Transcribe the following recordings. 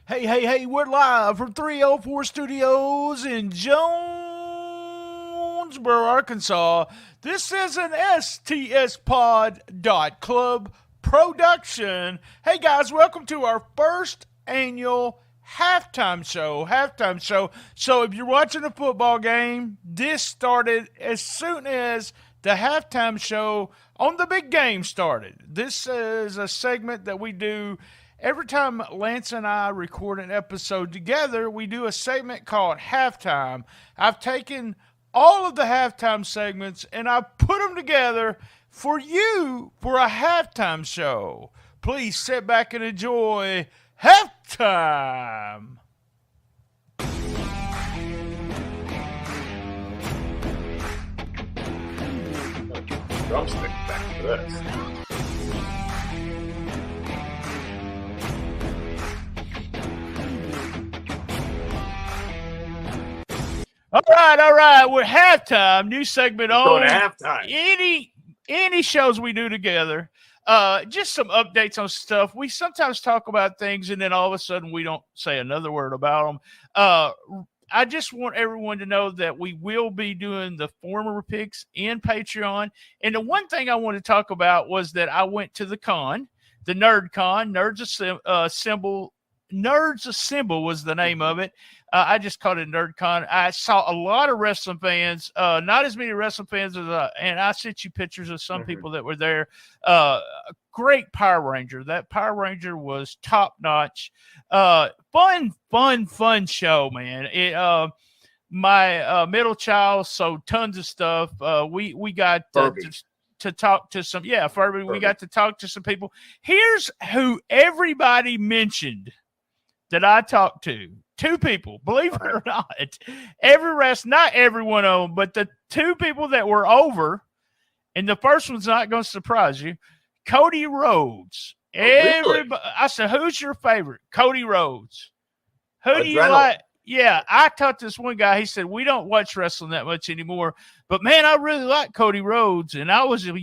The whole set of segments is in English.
Hey, we're live from 304 Studios in Jonesboro, Arkansas. This is an stspod.club production. Hey, guys, welcome to our first annual halftime show. So if you're watching a football game, this started as soon as the halftime show on the big game started. This is a segment that we do every time Lance and I record an episode together. We do a segment called Halftime. I've taken all of the halftime segments and I've put them together for you for a halftime show. Please sit back and enjoy Halftime. Drumstick back to this. All right. We're halftime. New segment on. Going to halftime. Any shows we do together. Just some updates on stuff. We sometimes talk about things and then all of a sudden we don't say another word about them. I just want everyone to know that we will be doing the former picks in Patreon. And the one thing I want to talk about was that I went to the con, the Nerd Con. Nerds Assemble was the name of it. I just called it NerdCon. I saw a lot of wrestling fans, not as many wrestling fans as and I sent you pictures of some people that were there. Great Power Ranger. That Power Ranger was top notch. Fun show, man. My middle child, so tons of stuff. We got to talk to some, Furby. We got to talk to some people. Here's who everybody mentioned that I talked to. Two people, believe it or not. Not every one of them, but the two people that were over, and the first one's not going to surprise you, Cody Rhodes. Really? I said, who's your favorite? Cody Rhodes. Who do you like? Yeah, I talked to this one guy. He said, we don't watch wrestling that much anymore, but man, I really like Cody Rhodes, and I was a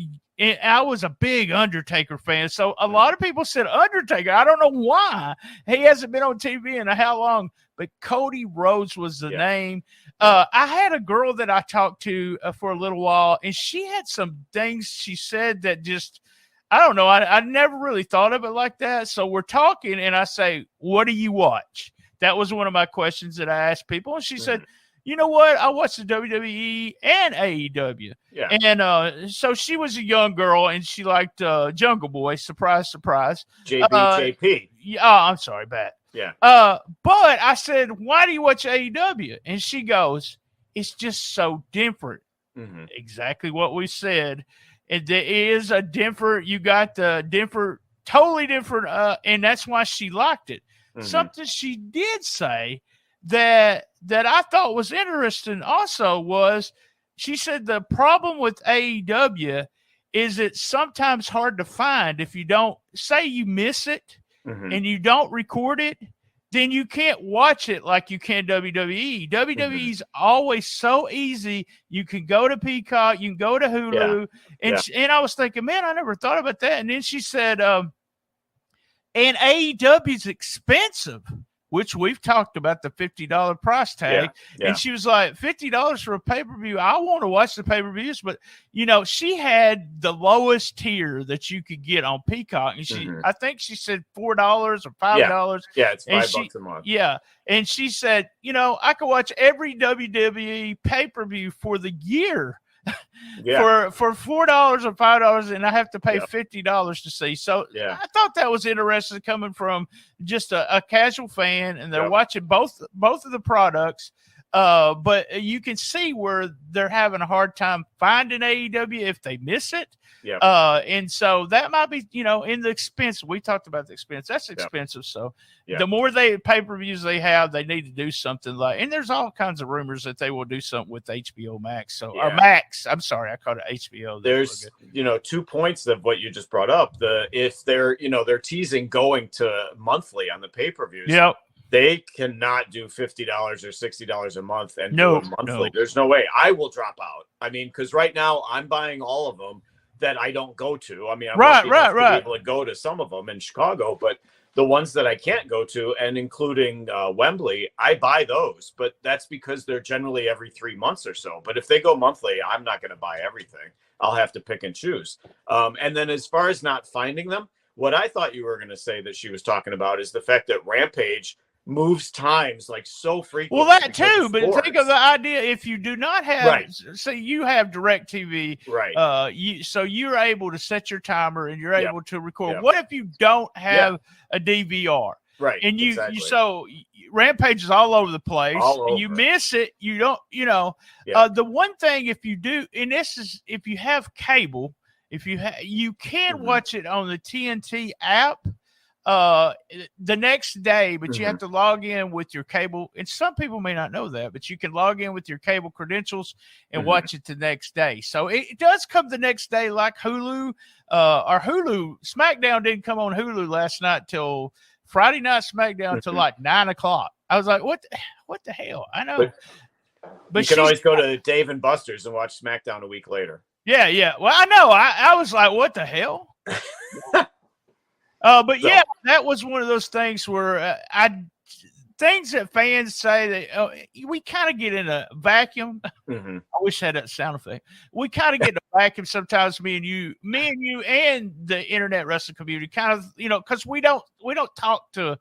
big Undertaker fan. So a lot of people said Undertaker. I don't know why. He hasn't been on TV in how long, but Cody Rhodes was the name. I had a girl that I talked to for a little while, and she had some things she said that just, I don't know. I never really thought of it like that. So we're talking, and I say, what do you watch? That was one of my questions that I asked people. And she said, you know what? I watched the WWE and AEW. Yeah. And so she was a young girl and she liked Jungle Boy. Surprise, surprise. JP. I'm sorry, Bat. Yeah. But I said, why do you watch AEW? And she goes, it's just so different. Mm-hmm. Exactly what we said. It is a different, you got the different, totally different. And that's why she liked it. Mm-hmm. Something she did say that I thought was interesting also was she said the problem with AEW is it's sometimes hard to find. If you don't say you miss it and you don't record it, then you can't watch it like you can WWE. WWE's always so easy. You can go to Peacock, you can go to Hulu. And I was thinking, man, I never thought about that. And then she said, and AEW's expensive, which we've talked about the $50 price tag. Yeah. And she was like, $50 for a pay-per-view. I want to watch the pay-per-views, but she had the lowest tier that you could get on Peacock. And she, I think she said $4 or $5. Yeah, it's $5 a month. Yeah. And she said, I could watch every WWE pay-per-view for the year. For $4 or $5, and I have to pay $50 to see. So I thought that was interesting coming from just a casual fan, and they're watching both of the products. But you can see where they're having a hard time finding AEW if they miss it. And so that might be, in the expense. We talked about the expense. That's expensive. So the more pay-per-views they have, they need to do something like, and there's all kinds of rumors that they will do something with HBO Max. So or Max, I'm sorry, I called it HBO. There's, 2 points of what you just brought up. If they're teasing going to monthly on the pay-per-views. Yep. They cannot do $50 or $60 a month and do it monthly. There's no way. I will drop out. I mean, because right now I'm buying all of them that I don't go to. I mean, I'm lucky enough to be able to go to some of them in Chicago, but The ones that I can't go to, and including Wembley, I buy those, but that's because they're generally every 3 months or so. But if they go monthly, I'm not going to buy everything. I'll have to pick and choose. And then as far as not finding them, what I thought you were going to say that she was talking about is the fact that Rampage moves times like so frequently. Well, that too, but think of the idea: if you do not have, Right. say, you have DirecTV, right? So you're able to set your timer and you're Yep. able to record. Yep. What if you don't have a DVR? Right. And you exactly. so Rampage is all over the place. All over. You miss it. You don't. The one thing, if you do, and this is if you have cable, you can watch it on the TNT app the next day, but you have to log in with your cable. And some people may not know that, but you can log in with your cable credentials and watch it the next day. So it does come the next day, like Hulu. Or Hulu SmackDown didn't come on Hulu last night till Friday night SmackDown till like 9 o'clock. I was like, what the hell? I know. But you can always go to Dave and Buster's and watch SmackDown a week later. Yeah. Well, I know. I was like, what the hell? Yeah, that was one of those things where things that fans say that we kind of get in a vacuum. I wish I had that sound effect. We kind of get in a vacuum sometimes. Me and you, and the internet wrestling community, kind of, because we don't talk to.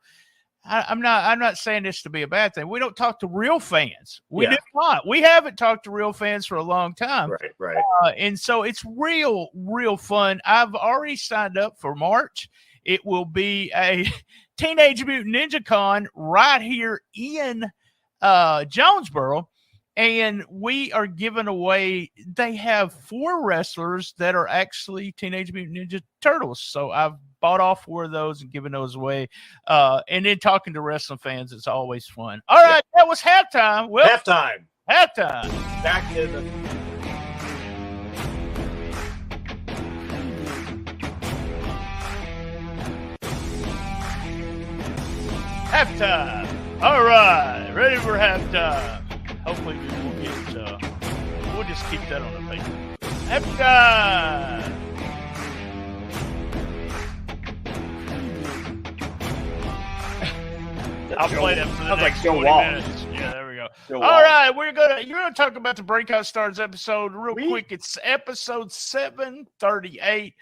I'm not saying this to be a bad thing. We don't talk to real fans. We do not. We haven't talked to real fans for a long time. Right. And so it's real fun. I've already signed up for March. It will be a Teenage Mutant Ninja Con right here in Jonesboro. And we are giving away, they have 4 wrestlers that are actually Teenage Mutant Ninja Turtles. So I've bought all 4 of those and given those away. And then talking to wrestling fans is always fun. All right, that was halftime. Well, halftime. Back to the... halftime. All right, ready for halftime. Hopefully we will get. We'll just keep that on the paper. Halftime. I'll play that for the next 20 minutes. Yeah, there we go. All right, you're gonna talk about the Breakout Stars episode real quick. It's episode 738.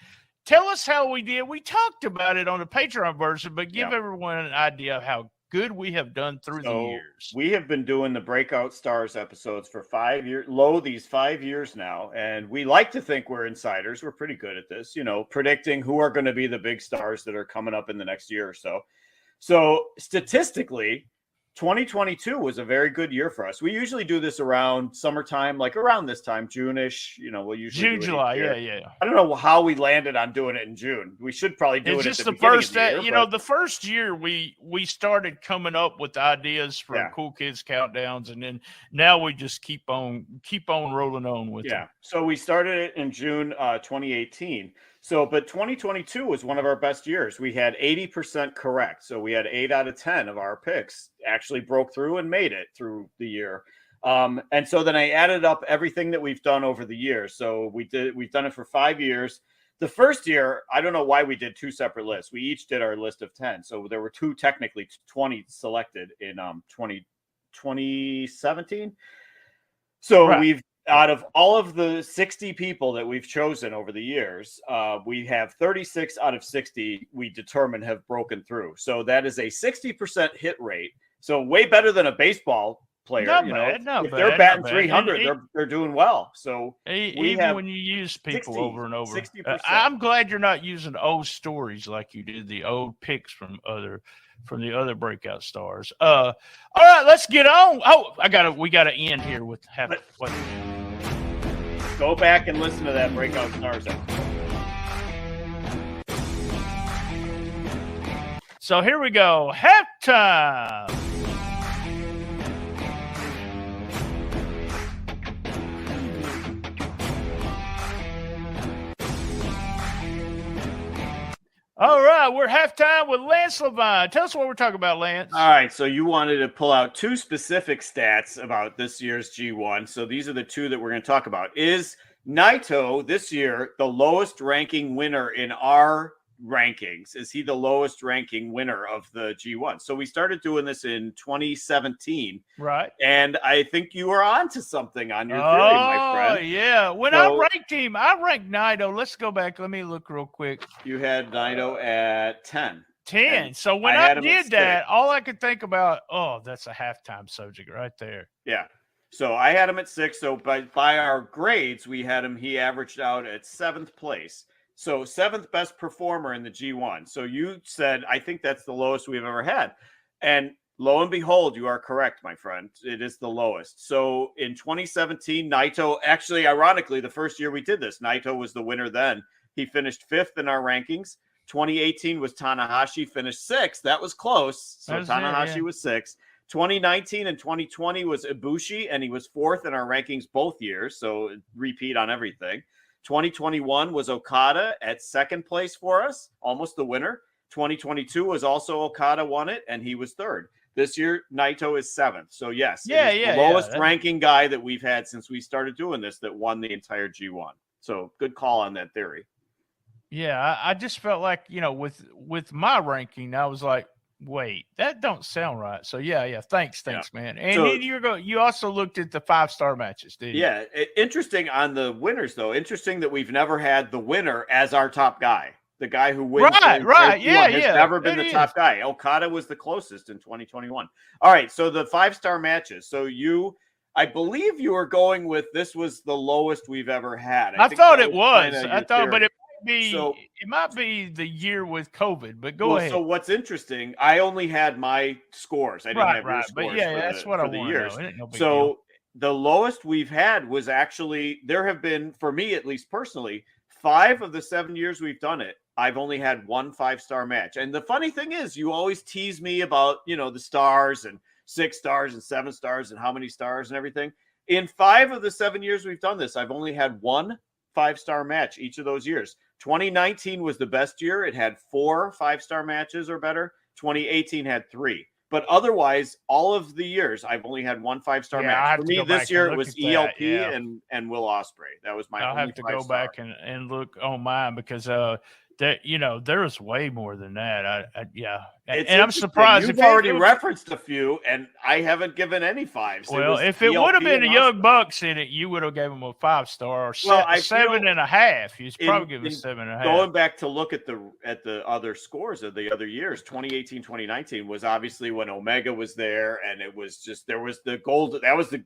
Tell us how we did. We talked about it on the Patreon version, but give everyone an idea of how good we have done through the years. We have been doing the Breakout Stars episodes for 5 years, these 5 years now. And we like to think we're insiders. We're pretty good at this, predicting who are going to be the big stars that are coming up in the next year or so. So statistically, 2022 was a very good year for us. We usually do this around summertime, like around this time, June-ish. We'll usually June, July, yeah. I don't know how we landed on doing it in June. We should probably do it just at the first. Of the year, the first year we started coming up with ideas from Cool Kids Countdowns, and then now we just keep on rolling on with it. So we started it in June 2018. But 2022 was one of our best years. We had 80% correct. So we had 8 out of 10 of our picks actually broke through and made it through the year. And so then I added up everything that we've done over the years. So we've done it for 5 years. The first year, I don't know why we did 2 separate lists. We each did our list of 10. So there were 20 selected in 2017. So we've, out of all of the 60 people that we've chosen over the years, we have 36 out of 60 we determine have broken through. So that is a 60% hit rate. So way better than a baseball player. If they're batting 300, they're doing well. So even when you use people over and over, 60%. I'm glad you're not using old stories like you did the old picks from the other Breakout Stars. All right, let's get on. We got to end here with what. Go back and listen to that Breakout Stars episode. So here we go. Halftime. All right, we're halftime with Lance Levine. Tell us what we're talking about, Lance. All right, so you wanted to pull out 2 specific stats about this year's G1. So these are the 2 that we're going to talk about. Is Naito this year the lowest ranking winner in our rankings? Is he the lowest ranking winner of the G1? So we started doing this in 2017. Right. And I think you were onto something on your theory, my friend. Oh, yeah. When I ranked him, I ranked Naito. Let's go back. Let me look real quick. You had Naito at 10. 10. So when I did that, all I could think about, that's a halftime subject right there. Yeah. So I had him at 6. So by our grades, he averaged out at 7th place. So 7th best performer in the G1. So you said, I think that's the lowest we've ever had. And lo and behold, you are correct, my friend. It is the lowest. So in 2017, Naito, actually, ironically, the first year we did this, Naito was the winner then. He finished 5th in our rankings. 2018 was Tanahashi, finished 6th. That was close. So Tanahashi was 6th. 2019 and 2020 was Ibushi, and he was 4th in our rankings both years. So repeat on everything. 2021 was Okada at 2nd place for us, almost the winner. 2022 was also Okada won it, and he was 3rd. This year, Naito is 7th. So yes, the lowest ranking guy that we've had since we started doing this that won the entire G1. So good call on that theory. Yeah, I just felt like, with my ranking, I was like, wait, that don't sound right. So yeah. Thanks, man. And so, then you also looked at the 5-star matches, did you? Yeah, interesting on the winners though. Interesting that we've never had the winner as our top guy. The guy who wins right. Yeah, has never been the top guy. Okada was the closest in 2021. All right, so the 5-star matches. So I believe you were going with this was the lowest we've ever had. I thought it was. But it might be the year with COVID, but go ahead. So what's interesting, I only had my scores. I didn't have your scores. But that's what I want years. to know. So the lowest we've had was actually, there have been, for me at least personally, 5 of the 7 years we've done it, I've only had one 5-star match. And the funny thing is, you always tease me about, the stars and 6 stars and 7 stars and how many stars and everything. In 5 of the 7 years we've done this, I've only had one 5-star match each of those years. 2019 was the best year. It had 4 5-star matches or better. 2018 had 3. But otherwise, all of the years, I've only had one 5-star match. For me, this year it was ELP and Will Ospreay. That was my only 5-star. I'll have to go back and look on mine because there was way more than that. And I'm surprised you've already referenced a few, and I haven't given any 5s. Well, if it would have been the Young Bucks in it, you would have given them a 5-star or 7.5. You'd probably give it 7.5. Going back to look at the other scores of the other years, 2018, 2019 was obviously when Omega was there, and it was just there was the gold.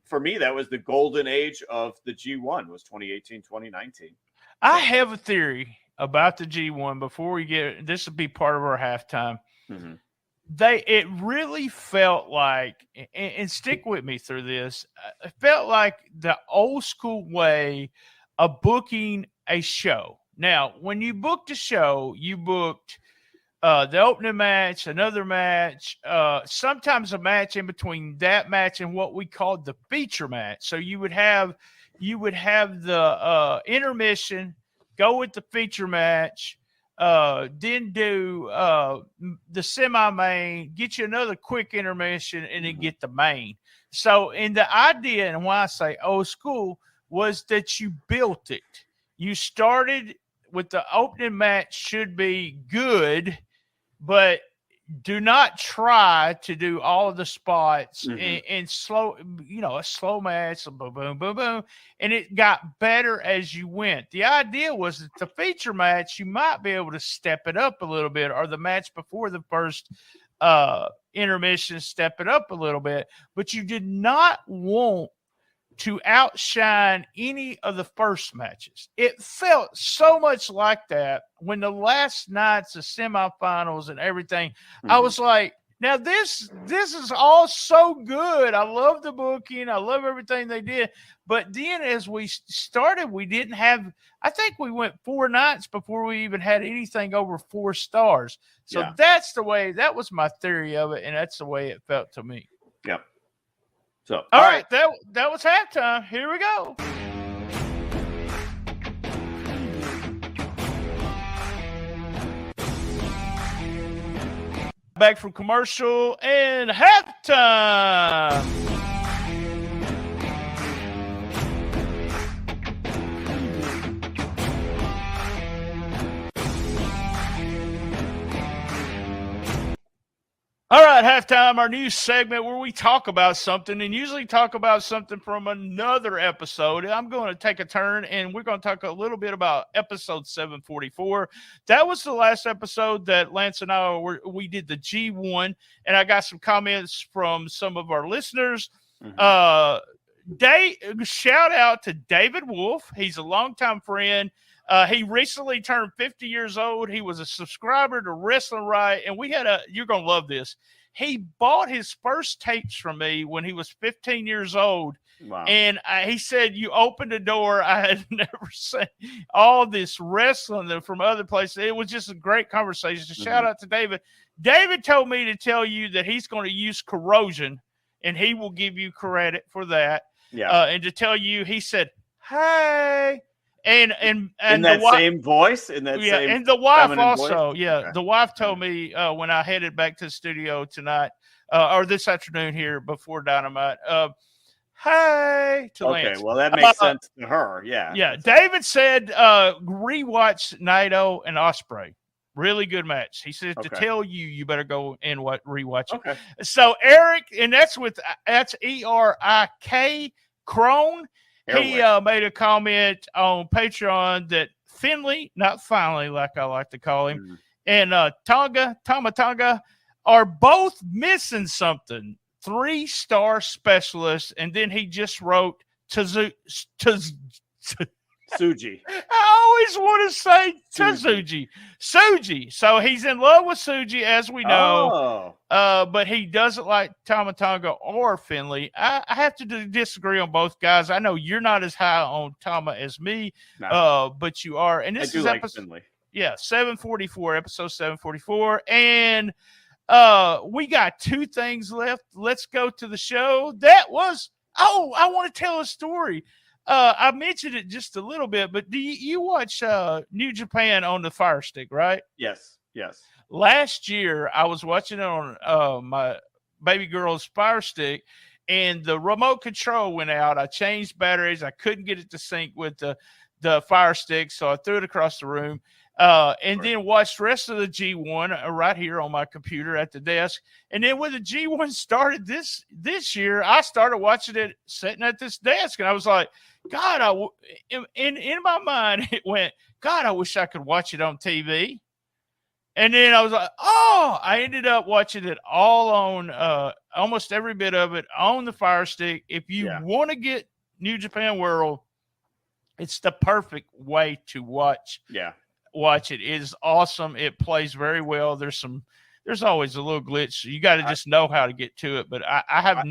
For me that was the golden age of the G1 was 2018, 2019. I have a theory about the G1 before we get this will be part of our halftime. Mm-hmm. It really felt like, and stick with me through this, it felt like the old school way of booking a show. Now, when you booked a show, you booked the opening match, another match, sometimes a match in between that match and what we called the feature match. So you would have the intermission, go with the feature match, then do the semi-main, get you another quick intermission, and then get the main. So, and the idea, and why I say old school, was that you built it. You started with the opening match should be good, but do not try to do all of the spots and slow, a slow match, boom, boom, boom, boom. And it got better as you went. The idea was that the feature match, you might be able to step it up a little bit, or the match before the first intermission, step it up a little bit, but you did not want to outshine any of the first matches. It felt so much like that when the last nights, the semifinals and everything, I was like, now this is all so good. I love the booking. I love everything they did. But then as we started, we didn't have, I think we went 4 nights before we even had anything over 4 stars. So that's the way, that was my theory of it. And that's the way it felt to me. Yep. So, all right, that was halftime. Here we go. Back from commercial and halftime. All right, halftime, our new segment where we talk about something and usually talk about something from another episode. I'm going to take a turn and we're going to talk a little bit about episode 744. That was the last episode that Lance and we did the G1, and I got some comments from some of our listeners. Shout out to David Wolf. He's a longtime friend. He recently turned 50 years old. He was a subscriber to Wrestling Right, and you're going to love this. He bought his first tapes from me when he was 15 years old. Wow. And he said, you opened the door. I had never seen all this wrestling from other places. It was just a great conversation. Shout out to David. David told me to tell you that he's going to use Corrosion, and he will give you credit for that. Yeah. And to tell you, he said, hey. And in that same voice, and the wife also, voice? Okay. The wife told me when I headed back to the studio tonight or this afternoon here before Dynamite, hey to Lance. Okay, well that makes sense to her. Yeah. Yeah. David said rewatch Naito and Ospreay. Really good match. He said to tell you better go and rewatch it. Okay. So Eric, and that's ERIK Crone. He made a comment on Patreon that Finley, not finally, like I like to call him, and Tama Tonga are both missing something. 3-star specialists, and then he just wrote Suji. I always want to say Suji. So he's in love with Suji, as we know. But he doesn't like Tama Tonga or Finley. I have to disagree on both guys. I know you're not as high on Tama as me, but you are. And this is episode Finley. Yeah, 744, episode 744. And we got 2 things left. Let's go to the show. I want to tell a story. I mentioned it just a little bit, but do you watch New Japan on the Fire Stick, right? Yes. Last year, I was watching it on my baby girl's Fire Stick, and the remote control went out. I changed batteries. I couldn't get it to sync with the Fire Stick, so I threw it across the room. Then watched the rest of the G1 right here on my computer at the desk. And then when the G1 started this year, I started watching it sitting at this desk, and I was like, God, in my mind, it went, God, I wish I could watch it on TV. And then I was like, I ended up watching it all on almost every bit of it on the Fire Stick. If you want to get New Japan World, it's the perfect way to watch. Yeah. Watch it. It is awesome. It plays very well. There's always a little glitch. You got to just know how to get to it. But I have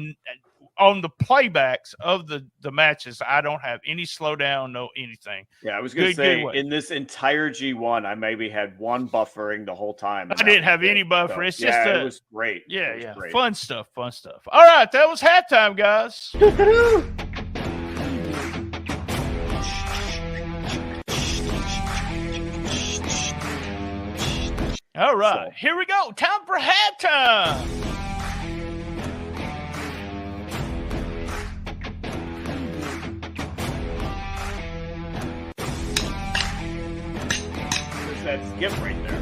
on the playbacks of the matches, I don't have any slowdown, no anything. Yeah, I was going to say in this entire G1, I maybe had one buffering the whole time. I didn't have any buffer. It's just it was great. Yeah, great. Fun stuff. All right, that was halftime, guys. All right, here we go. Time for halftime. There's that skip right there.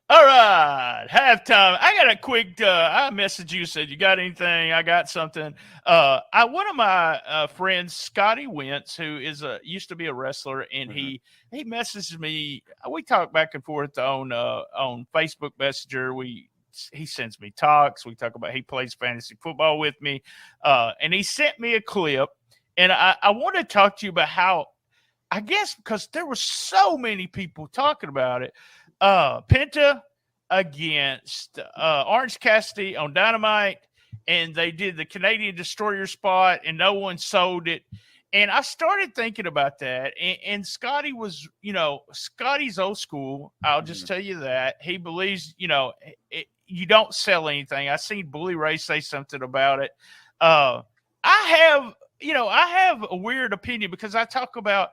All right, halftime. I got a quick. I messaged you, said you got anything? I got something. One of my friends, Scotty Wentz, who used to be a wrestler, and he messaged me. We talk back and forth on Facebook Messenger. He sends me talks. We talk about he plays fantasy football with me, and he sent me a clip. And I want to talk to you about how, I guess, because there were so many people talking about it. Penta against Orange Cassidy on Dynamite, and they did the Canadian Destroyer spot, and no one sold it. And I started thinking about that. And Scotty was, Scotty's old school. I'll just tell you that. He believes, you don't sell anything. I seen Bully Ray say something about it. I have a weird opinion because I talk about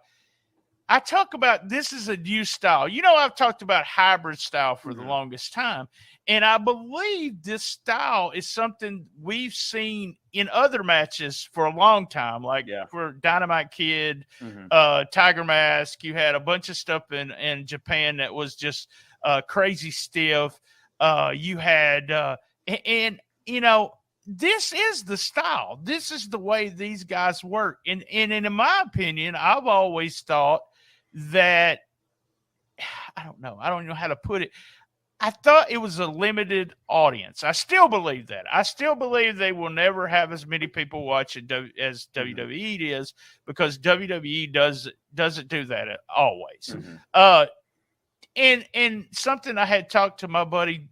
this is a new style. I've talked about hybrid style for the longest time. And I believe this style is something we've seen in other matches for a long time. Like for Dynamite Kid, Tiger Mask, you had a bunch of stuff in Japan that was just crazy stiff. You had And you know, this is the style. This is the way these guys work. And in my opinion, I've always thought that I don't know. I don't know how to put it. I thought it was a limited audience. I still believe that. I still believe they will never have as many people watch it as WWE is, because WWE doesn't do that always. And something I had talked to my buddy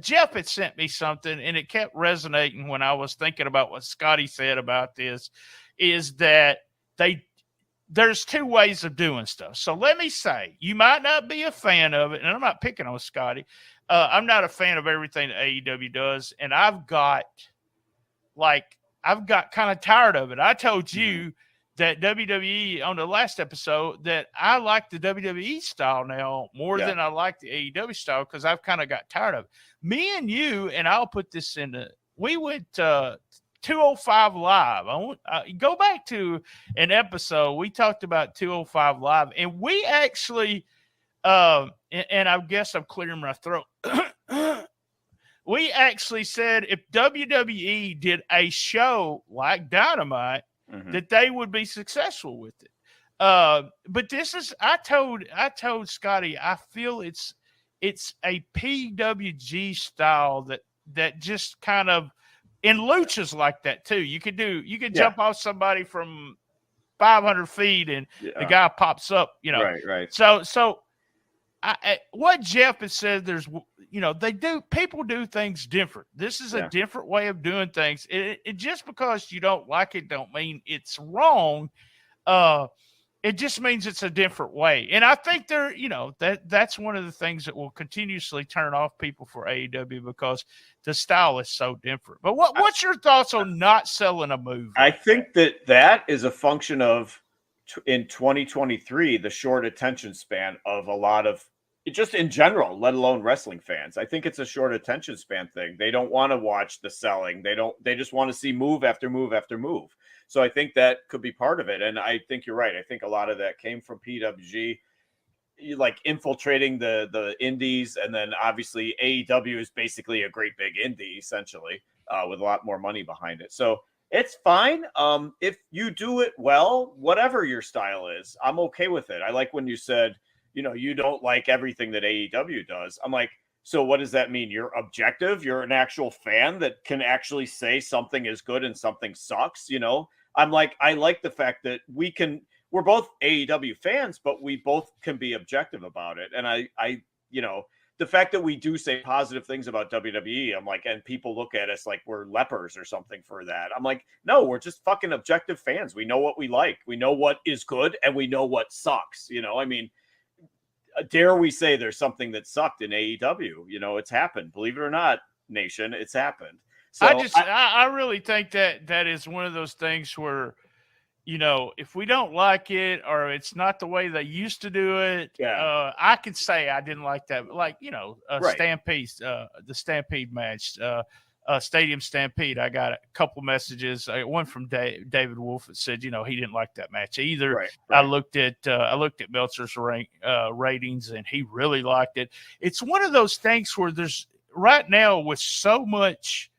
Jeff had sent me something, and it kept resonating when I was thinking about what Scotty said about this, is that there's two ways of doing stuff. So let me say, you might not be a fan of it, and I'm not picking on Scotty. I'm not a fan of everything that AEW does, and I've got kind of tired of it. I told you that WWE on the last episode that I like the WWE style now more than I like the AEW style, because I've kind of got tired of it. Me and you, and I'll put this in we went 205 Live. I want go back to an episode. We talked about 205 Live, and we actually, and I guess I'm clearing my throat. We actually said if WWE did a show like Dynamite, that they would be successful with it. But this is, I told Scotty, I feel it's a PWG style that just kind of, in luchas like that too. You could jump off somebody from 500 feet and the guy pops up, you know. Right. So what Jeff has said, there's, you know, people do things different. This is a different way of doing things. It just because you don't like it don't mean it's wrong. It just means it's a different way. And I think that's one of the things that will continuously turn off people for AEW, because the style is so different. But what's your thoughts on not selling a movie? I think that is a function of, in 2023, the short attention span of a lot of, just in general, let alone wrestling fans. I think it's a short attention span thing. They don't want to watch the selling. They just want to see move after move after move. So I think that could be part of it. And I think you're right. I think a lot of that came from PWG, like infiltrating the indies. And then obviously AEW is basically a great big indie, essentially, with a lot more money behind it. So it's fine. If you do it well, whatever your style is, I'm okay with it. I like when you said, you know, you don't like everything that AEW does. I'm like, so what does that mean? You're objective. You're an actual fan that can actually say something is good and something sucks. You know, I'm like, I like the fact that we're both AEW fans, but we both can be objective about it. And I, you know, the fact that we do say positive things about WWE, I'm like, and people look at us like we're lepers or something for that. I'm like, no, we're just fucking objective fans. We know what we like. We know what is good, and we know what sucks. You know, I mean, dare we say there's something that sucked in AEW? You know, it's happened. Believe it or not, nation, it's happened. So I really think that is one of those things where, you know, if we don't like it or it's not the way they used to do it, I can say I didn't like that. Like, you know, Stampede, the Stampede match, Stadium Stampede. I got a couple messages. One from David Wolf that said, you know, he didn't like that match either. Right. I looked at Meltzer's ratings, and he really liked it. It's one of those things where there's right now with so much.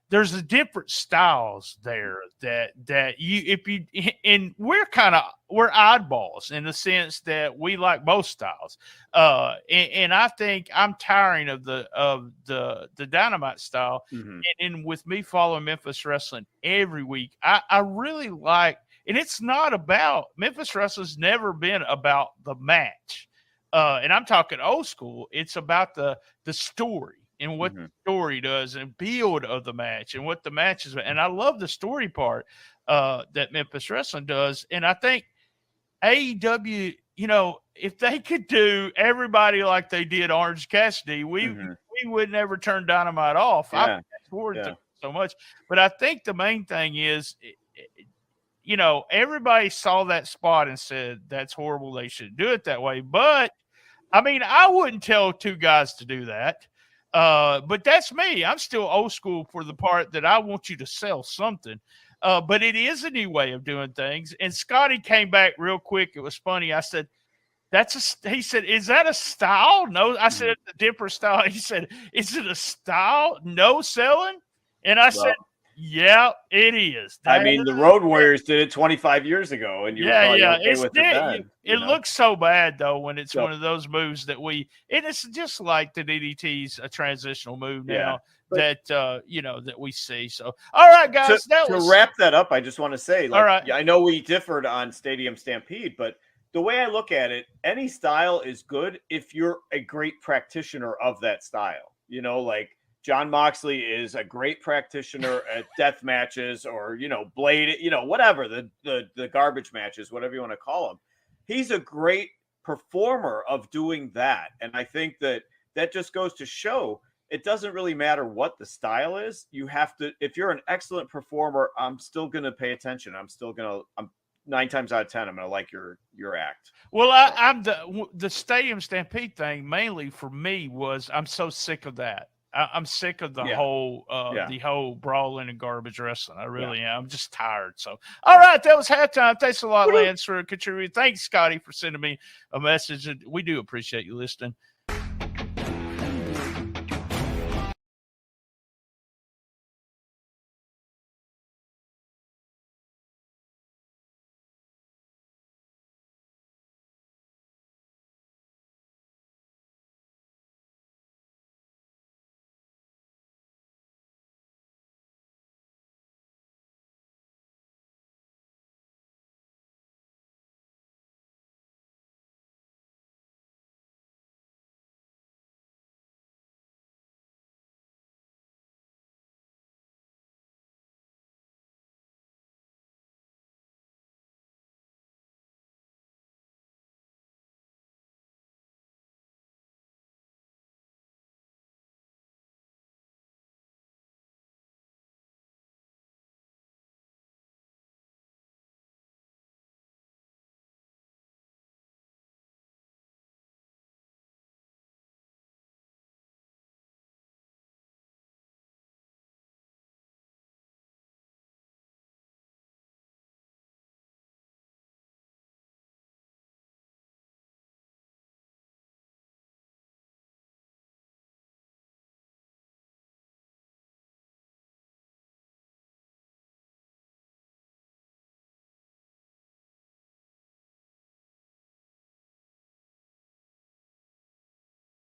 There's a different styles there that we're oddballs in the sense that we like both styles. And I think I'm tiring of the Dynamite style. And with me following Memphis Wrestling every week, I really like, and it's not about, Memphis Wrestling's never been about the match. And I'm talking old school. It's about the story. And what the story does and build of the match and what the match is. And I love the story part that Memphis Wrestling does. And I think AEW, you know, if they could do everybody like they did Orange Cassidy, we would never turn Dynamite off. I look forward to it so much. But I think the main thing is, you know, everybody saw that spot and said, that's horrible. They should do it that way. But, I mean, I wouldn't tell two guys to do that. But that's me. I'm still old school for the part that I want you to sell something. But it is a new way of doing things. And Scotty came back real quick. It was funny. I said, He said, is that a style? No, I said, Mhm. it's a different style. He said, is it a style? No selling? And I said, yeah, it is. I mean, the Road Warriors did it 25 years ago, and you were probably okay with it then. It looks so bad though when it's So- one of those moves that it's just like the DDT's a transitional move now but- that we see. So, all right, guys, to wrap that up, I just want to say, All right. I know we differed on Stadium Stampede, but the way I look at it, any style is good if you're a great practitioner of that style. Like John Moxley is a great practitioner at death matches or, blade, whatever, the garbage matches, whatever you want to call them. He's a great performer of doing that. And I think that just goes to show it doesn't really matter what the style is. You have to, if you're an excellent performer, I'm still going to pay attention. I'm 9 times out of 10, I'm going to like your act. Well, I'm the Stadium Stampede thing mainly for me was I'm so sick of that. I'm sick of the whole brawling and garbage wrestling. I really am. I'm just tired. So, all right, that was halftime. Thanks a lot, Lance, for contributing. Thanks, Scotty, for sending me a message. We do appreciate you listening.